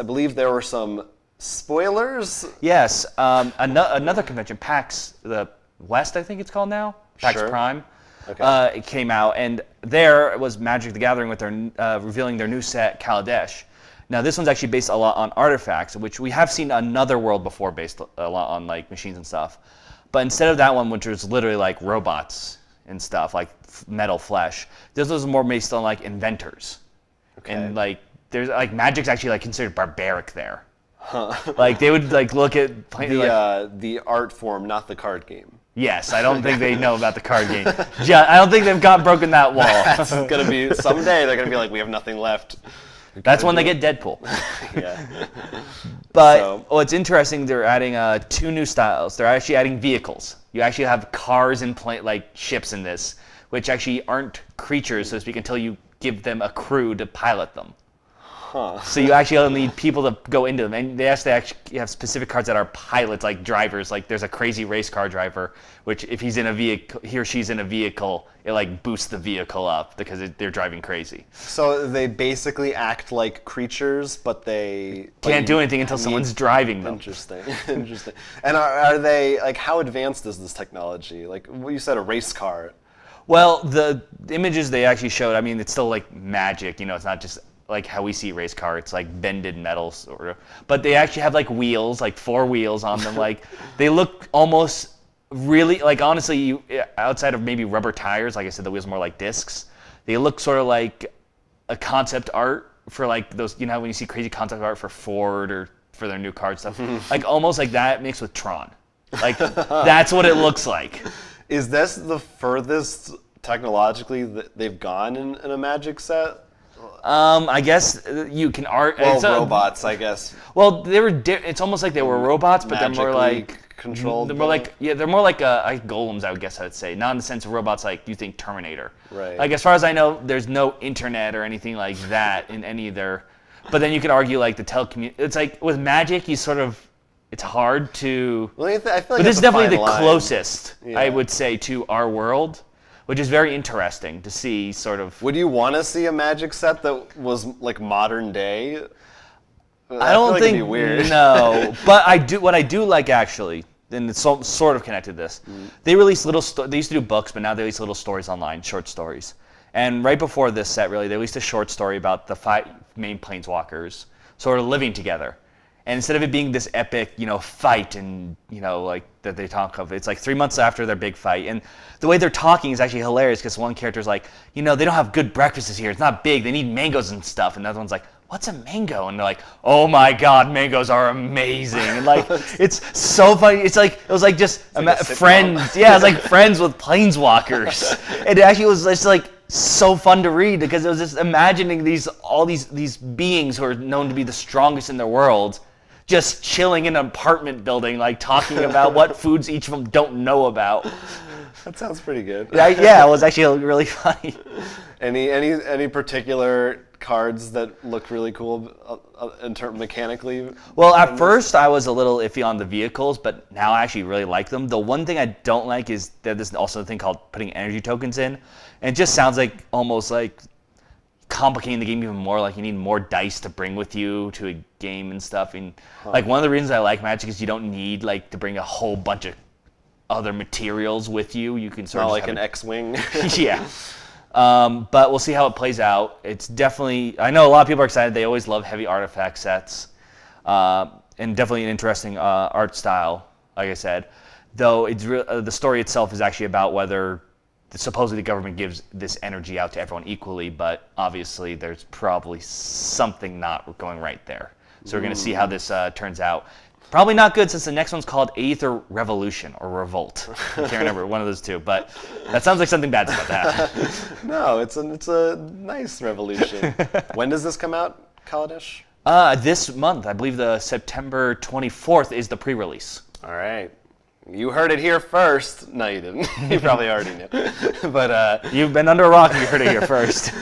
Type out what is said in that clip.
I believe there were some spoilers. Yes, another convention, PAX the West, I think it's called now, PAX Sure. Prime. Okay. It came out, and there was Magic the Gathering with their revealing their new set, Kaladesh. Now this one's actually based a lot on artifacts, which we have seen another world before based a lot on like machines and stuff. But instead of that one, which was literally like robots and stuff, like metal flesh, this was more based on like inventors. Okay. And like there's like Magic's actually like considered barbaric there. Huh. Like they would like look at the art form, not the card game. Yes, I don't think they know about the card game. I don't think they've broken that wall. That's gonna be someday. They're gonna be like, we have nothing left. That's when they get Deadpool. Yeah. But what's interesting, they're adding 2 new styles. They're actually adding vehicles. You actually have cars and like ships in this, which actually aren't creatures, so to speak, until you give them a crew to pilot them. Huh. So you actually need people to go into them, and they actually have specific cards that are pilots, like drivers. Like there's a crazy race car driver, which if he's in a vehicle, he or she's in a vehicle, it like boosts the vehicle up because they're driving crazy. So they basically act like creatures, but they can't do anything until someone's driving them. Interesting, interesting. And are they like, how advanced is this technology? Like you said, a race car. Well, the images they actually showed, I mean, it's still like Magic. You know, it's not just like how we see race car. It's like bended metal sort of. But they actually have like wheels, like 4 wheels on them. Like they look almost really like, honestly, outside of maybe rubber tires, like I said, the wheels are more like discs. They look sort of like a concept art for like those, you know, when you see crazy concept art for Ford or for their new car stuff, like almost like that mixed with Tron. Like that's what it looks like. Is this the furthest technologically that they've gone in a Magic set? I guess you can robots, I guess. Well, they were. It's almost like they were robots, but they're more like controlled. They're more like they're more like golems, I would guess I'd say. Not in the sense of robots like you think Terminator. Right. Like as far as I know, there's no internet or anything like that in any of their. But then you could argue like the telecommunication. It's like with Magic, you sort of. It's hard to. Well, I feel like but this is definitely the line. closest, Yeah. I would say, to our world. Which is very interesting to see, sort of. Would you want to see a Magic set that was like modern day? I don't think. It'd be weird. No, but I do. What I do like actually, and it's sort of connected to this. They release little. They used to do books, but now they release little stories online, short stories. And right before this set, really, they released a short story about the 5 main planeswalkers sort of living together. And instead of it being this epic, fight and, like that they talk of, it's like 3 months after their big fight. And the way they're talking is actually hilarious because one character's like, they don't have good breakfasts here. It's not big. They need mangoes and stuff. And the other one's like, what's a mango? And they're like, oh my God, mangoes are amazing. And like, it's so funny. It was like just friends. Yeah, it's like friends with planeswalkers. It actually was just like so fun to read because it was just imagining all these beings who are known to be the strongest in their world just chilling in an apartment building, like talking about what foods each of them don't know about. That sounds pretty good. Yeah, it was actually really funny. Any particular cards that look really cool mechanically? Well, at first I was a little iffy on the vehicles, but now I actually really like them. The one thing I don't like is that there's also a thing called putting energy tokens in, and it just sounds like almost like complicating the game even more. Like you need more dice to bring with you to a game and stuff. And like one of the reasons I like Magic is you don't need like to bring a whole bunch of other materials with you. You can sort of like an X-wing. Yeah. But we'll see how it plays out. It's definitely, I know a lot of people are excited. They always love heavy artifact sets, and definitely an interesting art style. Like I said, though it's the story itself is actually about whether supposedly the government gives this energy out to everyone equally, but obviously there's probably something not going right there. So we're going to see how this turns out. Probably not good since the next one's called Aether Revolution or Revolt. I can't remember, one of those two, but that sounds like something bad's about to happen. No, it's a nice revolution. When does this come out, Kaladesh? This month, I believe the September 24th is the pre-release. All right. You heard it here first. No, you didn't. You probably already knew. But you've been under a rock. You heard it here first.